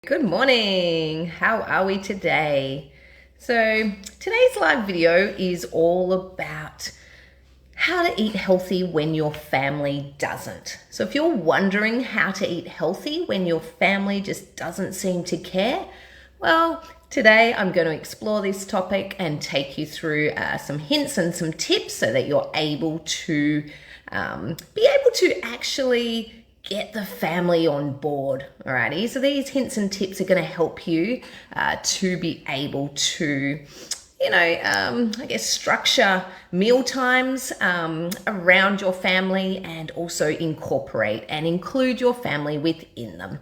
Good morning. How are we today? So today's live video is all about how to eat healthy when your family doesn't. So if you're wondering how to eat healthy when your family just doesn't seem to care, well, today I'm going to explore this topic and take you through some hints and some tips so that you're able to actually get the family on board. Alrighty, so these hints and tips are going to help you to be able to, structure meal times around your family and also incorporate and include your family within them.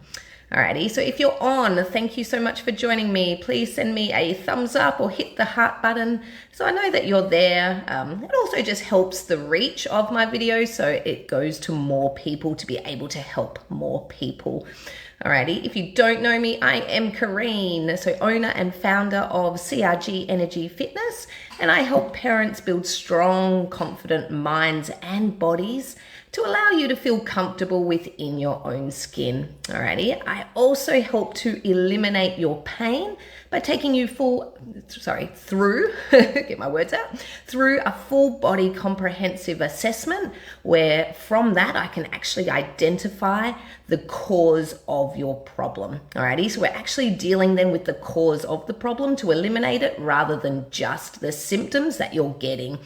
Alrighty, so if you're on, thank you so much for joining me. Please send me a thumbs up or hit the heart button so I know that you're there. It also just helps the reach of my videos so it goes to more people to be able to help more people. Alrighty, if you don't know me, I am Kareen, so owner and founder of CRG Energy Fitness, and I help parents build strong, confident minds and bodies to allow you to feel comfortable within your own skin. Alrighty, I also help to eliminate your pain by taking you through get my words out, through a full body comprehensive assessment where from that I can actually identify the cause of your problem. Alrighty, so we're actually dealing then with the cause of the problem to eliminate it rather than just the symptoms that you're getting,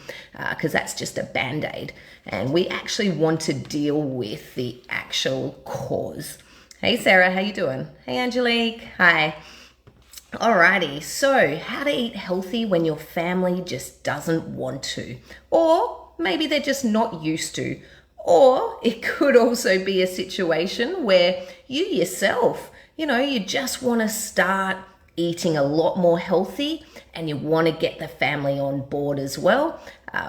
because that's just a band-aid. And we actually want to deal with the actual cause. Hey Sarah, how you doing? Hey Angelique, hi. Alrighty, so how to eat healthy when your family just doesn't want to, or maybe they're just not used to, or it could also be a situation where you yourself, you just want to start eating a lot more healthy and you want to get the family on board as well,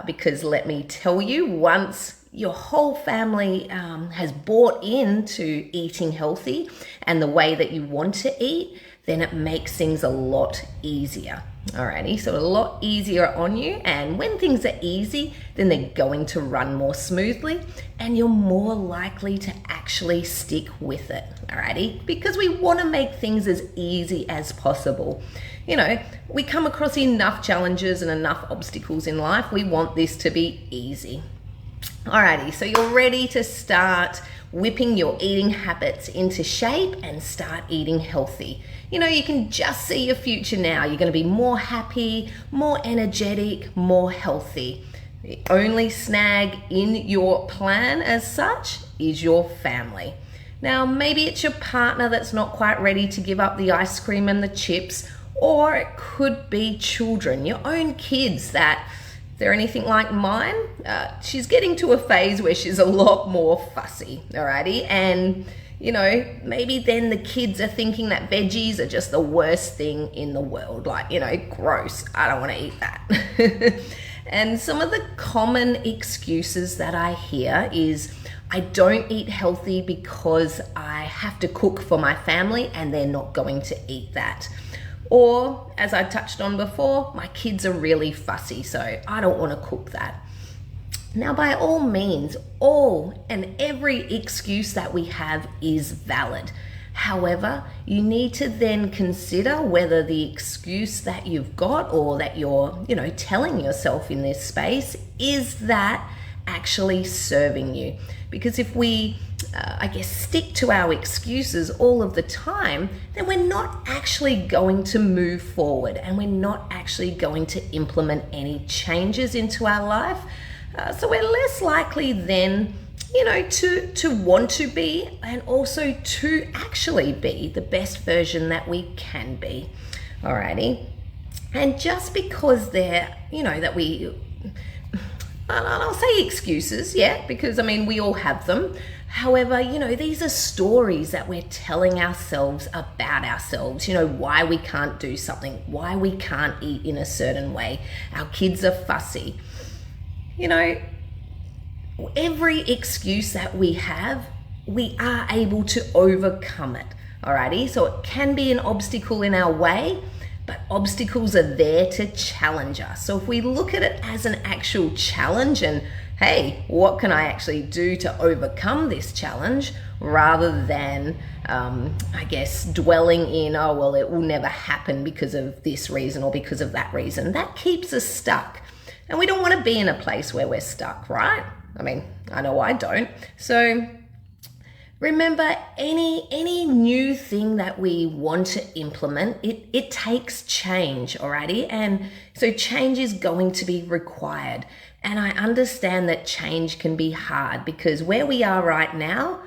because let me tell you, once your whole family has bought into eating healthy and the way that you want to eat, then it makes things a lot easier. Alrighty, so a lot easier on you, and when things are easy, then they're going to run more smoothly and you're more likely to actually stick with it. Alrighty, because we want to make things as easy as possible. We come across enough challenges and enough obstacles in life. We want this to be easy. Alrighty, so you're ready to start whipping your eating habits into shape and start eating healthy. You can just see your future now. You're going to be more happy, more energetic, more healthy. The only snag in your plan as such is your family. Now, maybe it's your partner that's not quite ready to give up the ice cream and the chips, or it could be children, your own kids that, if they're anything like mine, she's getting to a phase where she's a lot more fussy, alrighty? And, maybe then the kids are thinking that veggies are just the worst thing in the world. Like, gross, I don't want to eat that. And some of the common excuses that I hear is, I don't eat healthy because I have to cook for my family and they're not going to eat that. Or, as I touched on before, my kids are really fussy, so I don't want to cook that. Now, by all means, all and every excuse that we have is valid. However, you need to then consider whether the excuse that you've got or that you're, telling yourself in this space, is that actually serving you? Because if we stick to our excuses all of the time, then we're not actually going to move forward and we're not actually going to implement any changes into our life. So we're less likely then, to want to be and also to actually be the best version that we can be. Alrighty. And just because they're, I'll say excuses, yeah, because we all have them. However, these are stories that we're telling ourselves about ourselves, why we can't do something, why we can't eat in a certain way. Our kids are fussy. Every excuse that we have, we are able to overcome it. Alrighty, so it can be an obstacle in our way, but obstacles are there to challenge us. So if we look at it as an actual challenge and, hey, what can I actually do to overcome this challenge? rather than, I guess, dwelling in, oh, well, it will never happen because of this reason or because of that reason. That keeps us stuck. And we don't want to be in a place where we're stuck, right? I mean, I know I don't. So remember, any new thing that we want to implement, it takes change, alrighty? And so change is going to be required. And I understand that change can be hard because where we are right now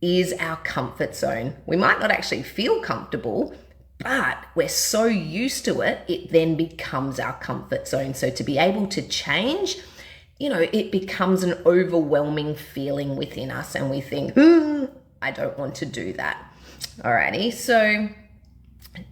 is our comfort zone. We might not actually feel comfortable, but we're so used to it, it then becomes our comfort zone. So to be able to change, it becomes an overwhelming feeling within us and we think, I don't want to do that. Alrighty, so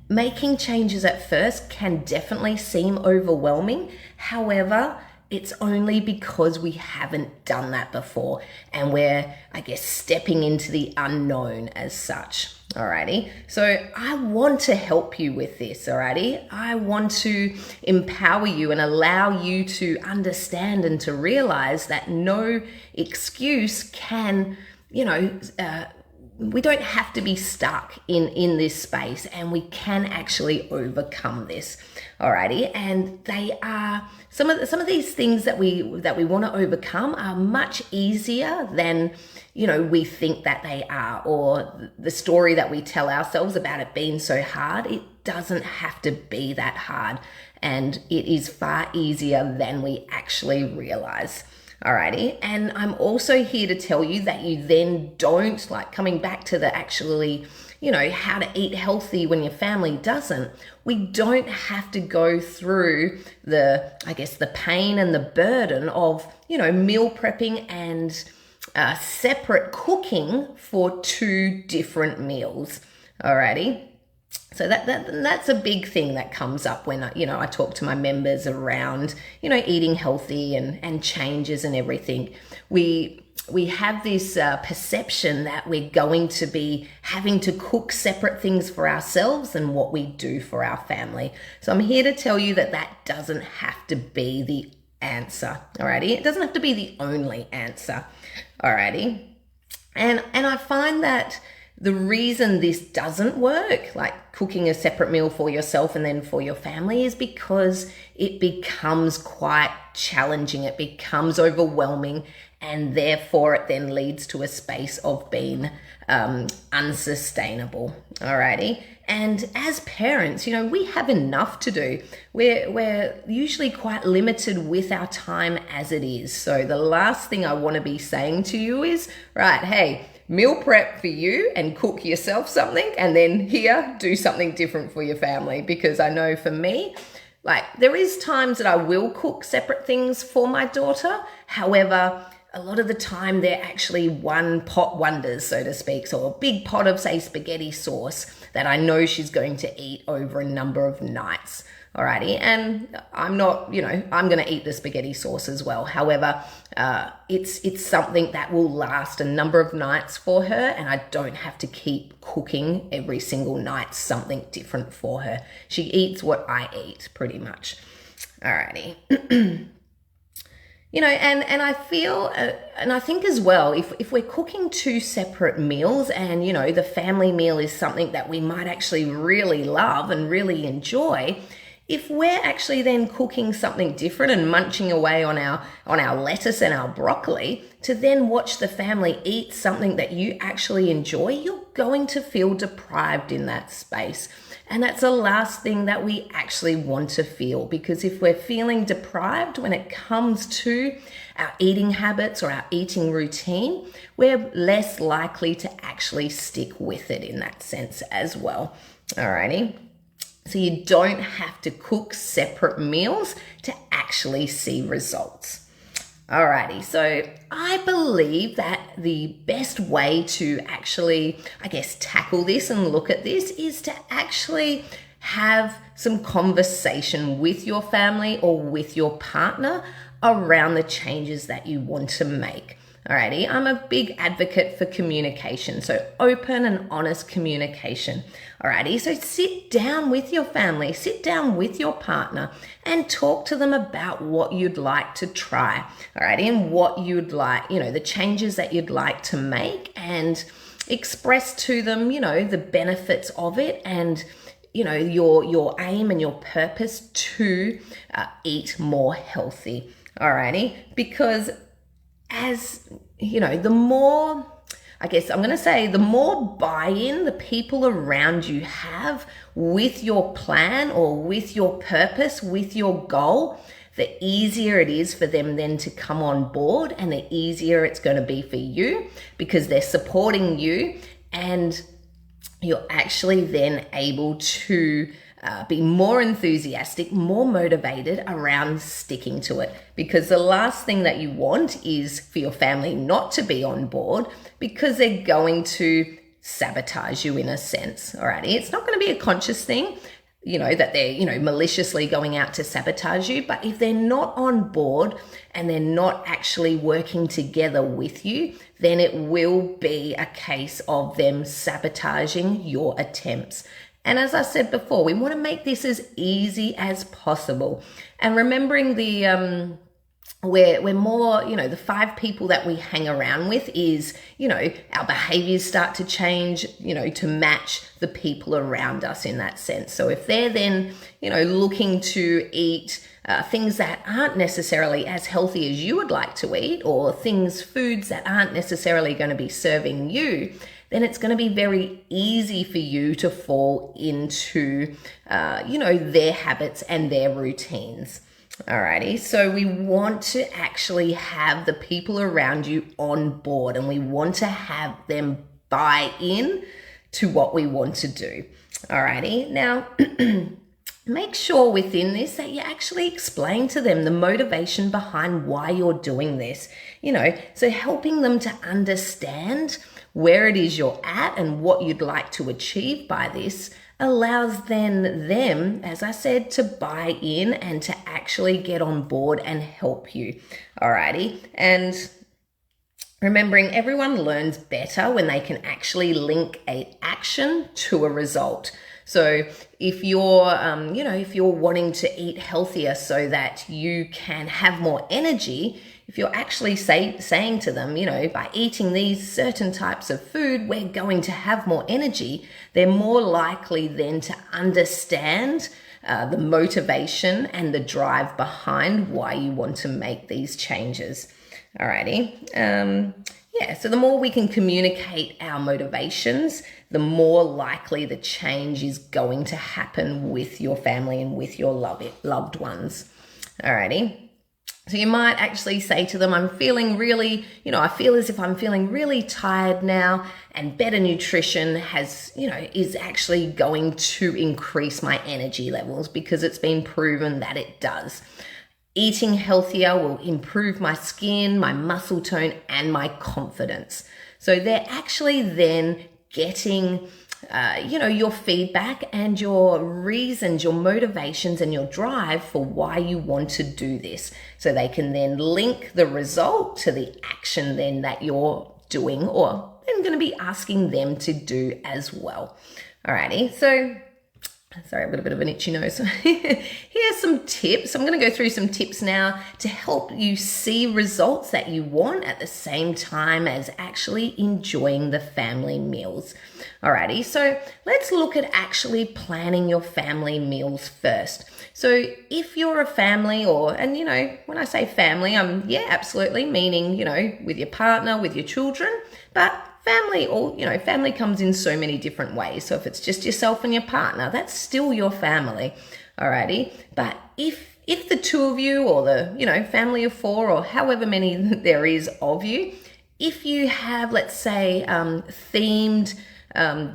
making changes at first can definitely seem overwhelming. However, it's only because we haven't done that before and we're, I guess, stepping into the unknown as such. Alrighty, so I want to help you with this, alrighty? I want to empower you and allow you to understand and to realize that no excuse can, we don't have to be stuck in this space and we can actually overcome this. Alrighty, and they are some of these things that we want to overcome are much easier than we think that they are, or the story that we tell ourselves about it being so hard. It doesn't have to be that hard, and it is far easier than we actually realize. Alrighty, and I'm also here to tell you that you then don't, coming back to the actually, how to eat healthy when your family doesn't, we don't have to go through the pain and the burden of, meal prepping and separate cooking for two different meals. Alrighty. So that's a big thing that comes up when I talk to my members around eating healthy and changes and everything. We have this perception that we're going to be having to cook separate things for ourselves than what we do for our family. So I'm here to tell you that doesn't have to be the answer. Alrighty, it doesn't have to be the only answer. Alrighty, and I find that the reason this doesn't work, like cooking a separate meal for yourself and then for your family, is because it becomes quite challenging. It becomes overwhelming, and therefore it then leads to a space of being unsustainable. Alrighty. And as parents, we have enough to do. We're usually quite limited with our time as it is. So the last thing I want to be saying to you is, right, hey, meal prep for you and cook yourself something, and then here, do something different for your family. Because I know for me, there is times that I will cook separate things for my daughter. However, a lot of the time they're actually one pot wonders, so to speak. So a big pot of, say, spaghetti sauce that I know she's going to eat over a number of nights. Alrighty, and I'm not, I'm going to eat the spaghetti sauce as well. However, it's something that will last a number of nights for her, and I don't have to keep cooking every single night something different for her. She eats what I eat, pretty much. Alrighty. And I feel, and I think as well, if we're cooking two separate meals and, the family meal is something that we might actually really love and really enjoy, if we're actually then cooking something different and munching away on our lettuce and our broccoli to then watch the family eat something that you actually enjoy, you're going to feel deprived in that space. And that's the last thing that we actually want to feel, because if we're feeling deprived when it comes to our eating habits or our eating routine, we're less likely to actually stick with it in that sense as well. Alrighty. So you don't have to cook separate meals to actually see results. Alrighty, so I believe that the best way to actually, tackle this and look at this is to actually have some conversation with your family or with your partner around the changes that you want to make. Alrighty, I'm a big advocate for communication, so open and honest communication. Alrighty, so sit down with your family, sit down with your partner and talk to them about what you'd like to try. Alrighty, and what you'd like, the changes that you'd like to make, and express to them, the benefits of it and, your aim and your purpose to eat more healthy. Alrighty, because as the more, I guess I'm going to say, the more buy-in the people around you have with your plan or with your purpose, with your goal, the easier it is for them then to come on board, and the easier it's going to be for you because they're supporting you, and you're actually then able to be more enthusiastic, more motivated around sticking to it. Because the last thing that you want is for your family not to be on board, because they're going to sabotage you in a sense. Alrighty, it's not going to be a conscious thing, that they're, maliciously going out to sabotage you. But if they're not on board and they're not actually working together with you, then it will be a case of them sabotaging your attempts. And as I said before, we want to make this as easy as possible. And remembering we're more, the 5 people that we hang around with is, our behaviors start to change, to match the people around us in that sense. So if they're then, looking to eat things that aren't necessarily as healthy as you would like to eat, or foods that aren't necessarily going to be serving you, then it's going to be very easy for you to fall into, their habits and their routines. Alrighty, so we want to actually have the people around you on board, and we want to have them buy in to what we want to do. Alrighty, now make sure within this that you actually explain to them the motivation behind why you're doing this. So helping them to understand where it is you're at and what you'd like to achieve by this allows then them, as I said, to buy in and to actually get on board and help you. Alrighty, and remembering everyone learns better when they can actually link an action to a result. So if you're, if you're wanting to eat healthier so that you can have more energy, if you're actually saying to them, by eating these certain types of food, we're going to have more energy, they're more likely then to understand the motivation and the drive behind why you want to make these changes. Alrighty. So the more we can communicate our motivations, the more likely the change is going to happen with your family and with your loved ones. Alrighty. So you might actually say to them, I'm feeling really, I feel as if I'm feeling really tired now, and better nutrition is actually going to increase my energy levels because it's been proven that it does. Eating healthier will improve my skin, my muscle tone, and my confidence. So they're actually then getting your feedback and your reasons, your motivations, and your drive for why you want to do this. So they can then link the result to the action then that you're doing, or I'm going to be asking them to do as well. Alrighty, so sorry, I've got a bit of an itchy nose. Here's some tips. I'm going to go through some tips now to help you see results that you want at the same time as actually enjoying the family meals. Alrighty, so let's look at actually planning your family meals first. So if you're a family, when I say family, I'm absolutely meaning, with your partner, with your children, but family, family comes in so many different ways. So if it's just yourself and your partner, that's still your family. Alrighty, but if the two of you, or the family of 4, or however many there is of you, if you have, let's say, themed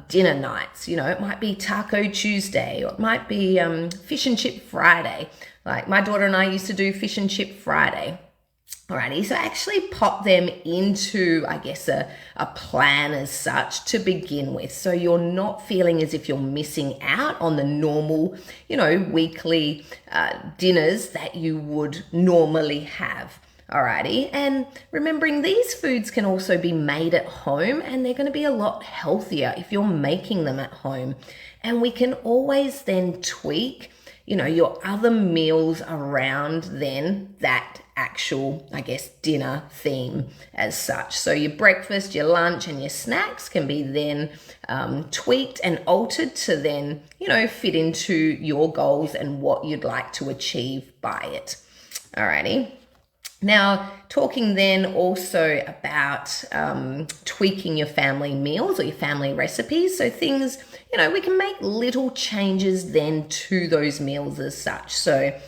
dinner nights, it might be Taco Tuesday, or it might be Fish and Chip Friday. Like my daughter and I used to do Fish and Chip Friday. Alrighty, so actually pop them into, I guess, a plan as such to begin with. So you're not feeling as if you're missing out on the normal, weekly dinners that you would normally have. Alrighty, and remembering these foods can also be made at home, and they're going to be a lot healthier if you're making them at home. And we can always then tweak, your other meals around then that actual, I guess, dinner theme as such. So your breakfast, your lunch, and your snacks can be then tweaked and altered to then, fit into your goals and what you'd like to achieve by it. Alrighty. Now, talking then also about tweaking your family meals or your family recipes. So things, we can make little changes then to those meals as such. So,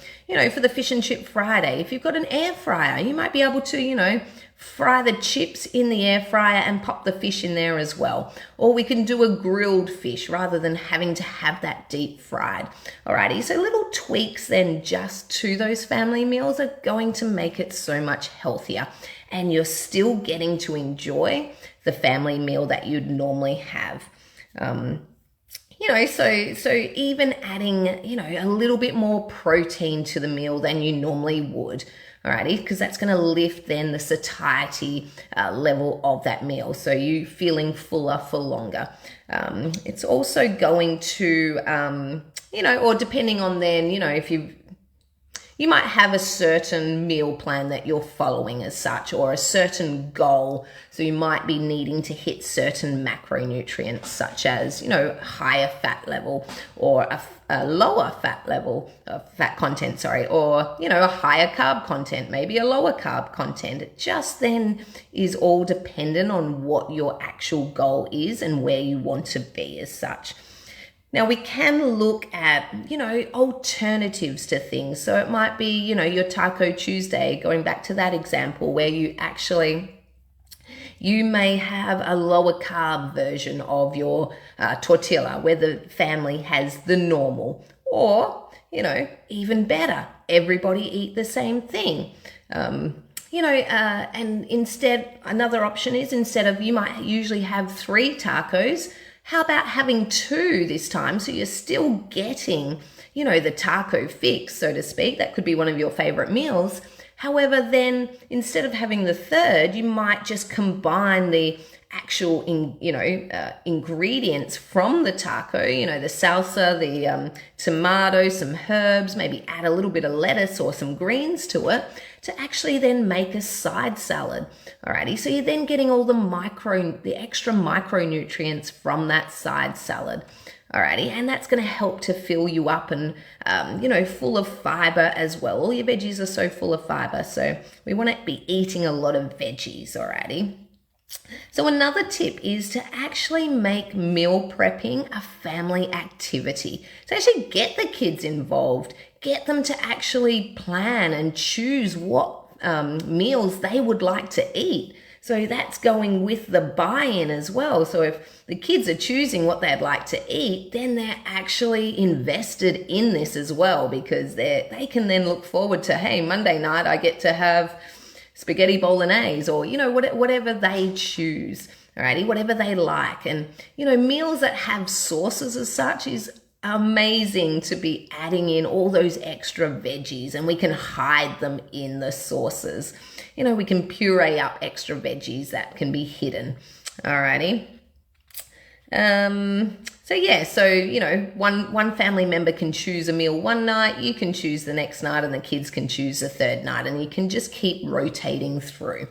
for the fish and chip Friday, if you've got an air fryer, you might be able to, fry the chips in the air fryer and pop the fish in there as well. Or we can do a grilled fish rather than having to have that deep fried. Alrighty, so little tweaks then just to those family meals are going to make it so much healthier. And you're still getting to enjoy the family meal that you'd normally have. So even adding, a little bit more protein to the meal than you normally would. Alrighty, because that's going to lift then the satiety level of that meal. So you feeling fuller for longer. It's also going to, or depending on then, if you might have a certain meal plan that you're following as such, or a certain goal. So you might be needing to hit certain macronutrients such as, higher fat level or a lower fat level of fat content, or, a higher carb content, maybe a lower carb content. It just then is all dependent on what your actual goal is and where you want to be as such. Now we can look at, alternatives to things. So it might be, your Taco Tuesday, going back to that example where you may have a lower carb version of your tortilla where the family has the normal, or, even better, everybody eat the same thing. And instead, another option is you might usually have 3 tacos. How about having 2 this time? So you're still getting, the taco fix, so to speak. That could be one of your favorite meals. However, then instead of having the 3rd, you might just combine the actual, ingredients from the taco, the salsa, the tomato, some herbs, maybe add a little bit of lettuce or some greens to it to actually then make a side salad. Alrighty, so you're then getting all the extra micronutrients from that side salad. Alrighty, and that's going to help to fill you up and, full of fiber as well. All your veggies are so full of fiber, so we want to be eating a lot of veggies, alrighty. So another tip is to actually make meal prepping a family activity. So actually get the kids involved, get them to actually plan and choose what meals they would like to eat. So that's going with the buy-in as well. So if the kids are choosing what they'd like to eat, then they're actually invested in this as well, because they can then look forward to, hey, Monday night I get to have spaghetti bolognese, or, whatever they choose, alrighty, whatever they like. And, meals that have sauces as such is amazing to be adding in all those extra veggies, and we can hide them in the sauces. We can puree up extra veggies that can be hidden, alrighty. One family member can choose a meal one night, you can choose the next night, and the kids can choose the 3rd night, and you can just keep rotating through.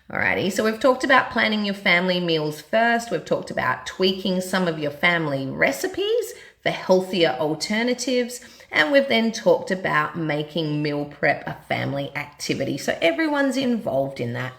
Alrighty, so we've talked about planning your family meals first. We've talked about tweaking some of your family recipes for healthier alternatives, and we've then talked about making meal prep a family activity. So everyone's involved in that.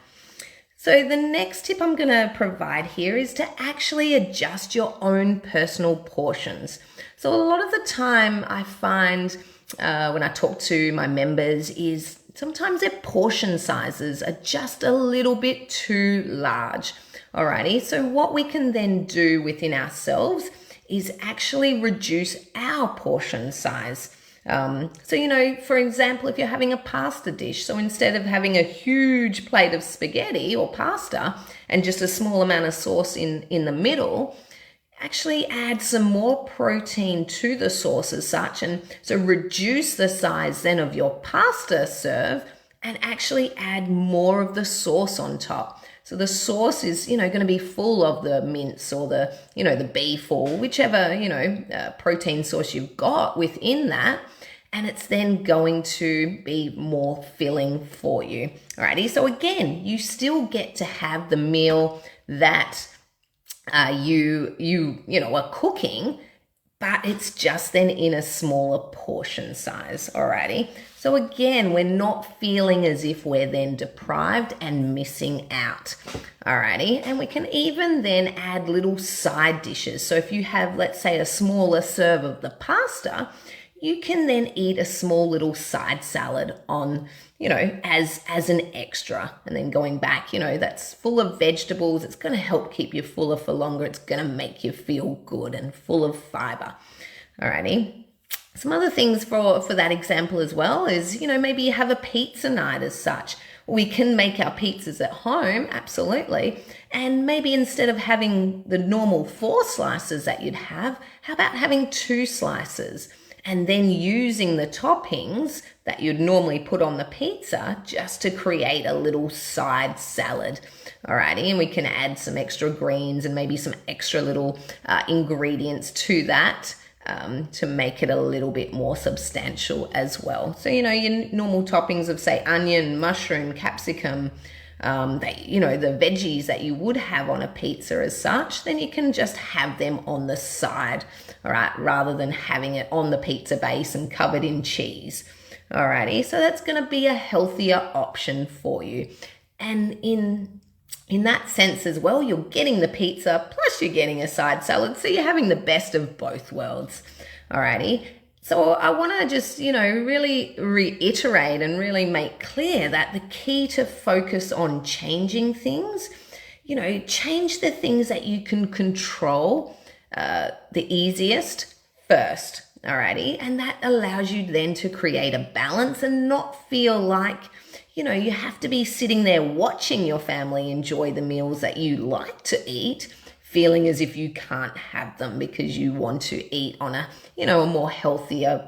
So the next tip I'm going to provide here is to actually adjust your own personal portions. So a lot of the time I find when I talk to my members is sometimes their portion sizes are just a little bit too large. Alrighty, so what we can then do within ourselves is actually reduce our portion size. For example, if you're having a pasta dish, so instead of having a huge plate of spaghetti or pasta and just a small amount of sauce in the middle, actually add some more protein to the sauce as such. And so reduce the size then of your pasta serve and actually add more of the sauce on top. So the sauce is, going to be full of the mince or the beef or whichever, protein source you've got within that. and it's then going to be more filling for you. Alrighty, so again, you still get to have the meal that you know are cooking, but it's just then in a smaller portion size. Alrighty, so again, we're not feeling as if we're then deprived and missing out. Alrighty, and we can even then add little side dishes. So if you have, let's say, a smaller serve of the pasta, you can then eat a small little side salad on, you know, as an extra. And then going back, you know, that's full of vegetables. It's going to help keep you fuller for longer. It's going to make you feel good and full of fiber. Alrighty. Some other things for that example as well is, you know, maybe you have a pizza night as such. We can make our pizzas at home, absolutely. And maybe instead of having the normal 4 slices that you'd have, how about having 2 slices? And then using the toppings that you'd normally put on the pizza just to create a little side salad. Alrighty, and we can add some extra greens and maybe some extra little ingredients to that to make it a little bit more substantial as well. So, you know, your normal toppings of, say, onion, mushroom, capsicum, you know, the veggies that you would have on a pizza as such, then you can just have them on the side, all right, rather than having it on the pizza base and covered in cheese. Alrighty, so that's going to be a healthier option for you. And in that sense as well, you're getting the pizza plus you're getting a side salad, so you're having the best of both worlds. Alrighty. So I want to just, you know, really reiterate and really make clear that the key to focus on changing things, you know, change the things that you can control the easiest first, alrighty? And that allows you then to create a balance and not feel like, you know, you have to be sitting there watching your family enjoy the meals that you like to eat, feeling as if you can't have them because you want to eat on a, you know, a more healthier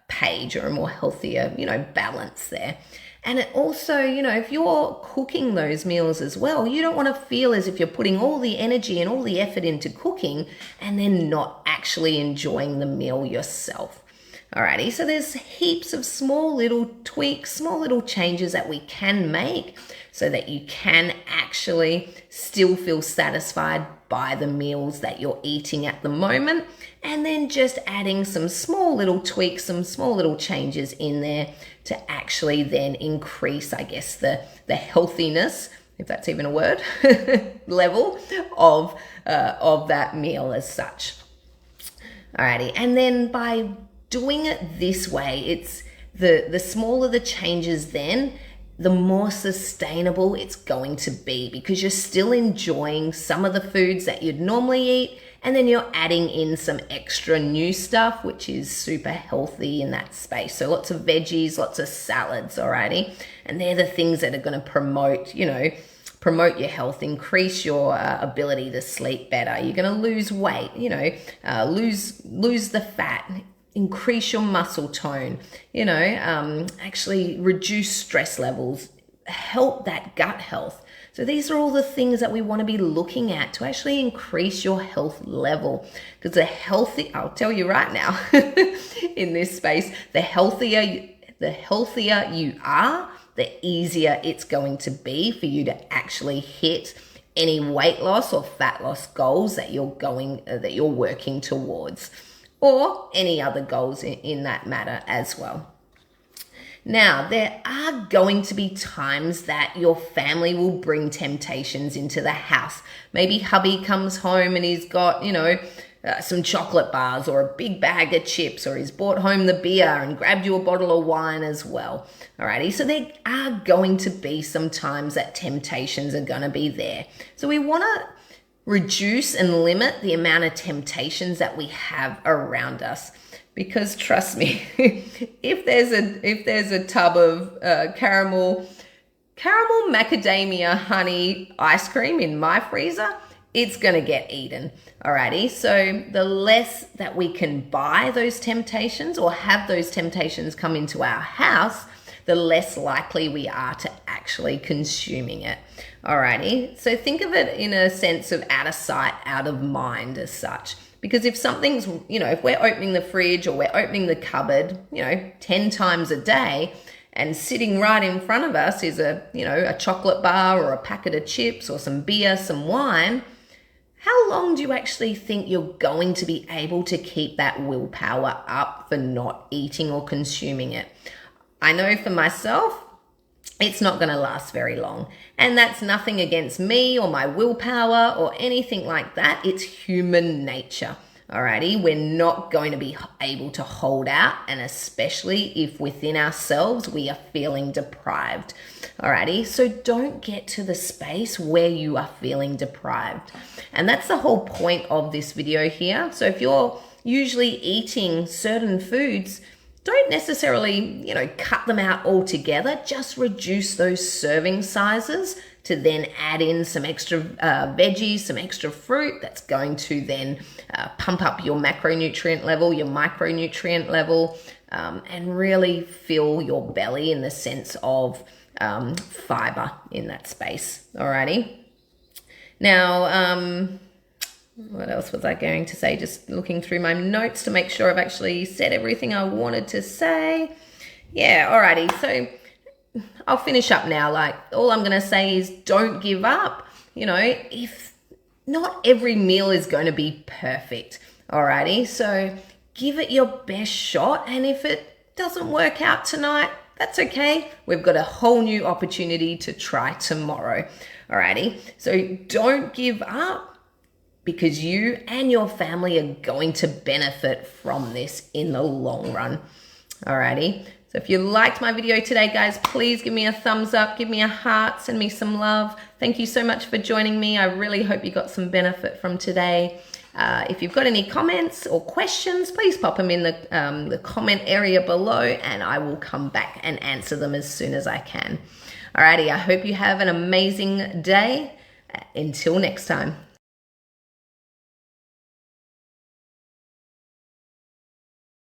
page or a more healthier, you know, balance there. And it also, you know, if you're cooking those meals as well, you don't want to feel as if you're putting all the energy and all the effort into cooking and then not actually enjoying the meal yourself. Alrighty, so there's heaps of small little tweaks, small little changes that we can make so that you can actually still feel satisfied by the meals that you're eating at the moment, and then just adding some small little tweaks, some small little changes in there to actually then increase, I guess, the healthiness, if that's even a word, level of that meal as such. Alrighty, and then by doing it this way, it's the smaller the changes then, the more sustainable it's going to be because you're still enjoying some of the foods that you'd normally eat, and then you're adding in some extra new stuff, which is super healthy in that space. So lots of veggies, lots of salads, alrighty? And they're the things that are going to promote, you know, promote your health, increase your ability to sleep better. You're going to lose weight, you know, lose the fat, increase your muscle tone, you know, actually reduce stress levels, help that gut health. So these are all the things that we want to be looking at to actually increase your health level. Because I'll tell you right now, in this space, the healthier you are, the easier it's going to be for you to actually hit any weight loss or fat loss goals that you're working towards, or any other goals in that matter as well. Now, there are going to be times that your family will bring temptations into the house. Maybe hubby comes home and he's got, you know, some chocolate bars or a big bag of chips, or he's brought home the beer and grabbed you a bottle of wine as well. Alrighty, so there are going to be some times that temptations are going to be there. So we want to reduce and limit the amount of temptations that we have around us. Because trust me, if there's a tub of caramel macadamia honey ice cream in my freezer, it's going to get eaten. Alrighty, so the less that we can buy those temptations or have those temptations come into our house, the less likely we are to actually consuming it. Alrighty, so think of it in a sense of out of sight, out of mind as such. Because if something's, if we're opening the fridge or we're opening the cupboard, 10 times a day, and sitting right in front of us is a chocolate bar or a packet of chips or some beer, some wine, how long do you actually think you're going to be able to keep that willpower up for not eating or consuming it? I know for myself, it's not going to last very long. And that's nothing against me or my willpower or anything like that. It's human nature. Alrighty, we're not going to be able to hold out, and especially if within ourselves we are feeling deprived. Alrighty, so don't get to the space where you are feeling deprived. And that's the whole point of this video here. So if you're usually eating certain foods, don't necessarily, cut them out altogether. Just reduce those serving sizes to then add in some extra veggies, some extra fruit that's going to then pump up your macronutrient level, your micronutrient level, and really fill your belly in the sense of fiber in that space. Alrighty. Now, what else was I going to say? Just looking through my notes to make sure I've actually said everything I wanted to say. Yeah, alrighty. So I'll finish up now. Like, all I'm going to say is don't give up. If not every meal is going to be perfect. Alrighty. So give it your best shot. And if it doesn't work out tonight, that's okay. We've got a whole new opportunity to try tomorrow. Alrighty. So don't give up, because you and your family are going to benefit from this in the long run. Alrighty. So if you liked my video today, guys, please give me a thumbs up, give me a heart, send me some love. Thank you so much for joining me. I really hope you got some benefit from today. If you've got any comments or questions, please pop them in the comment area below, and I will come back and answer them as soon as I can. Alrighty, I hope you have an amazing day. Until next time.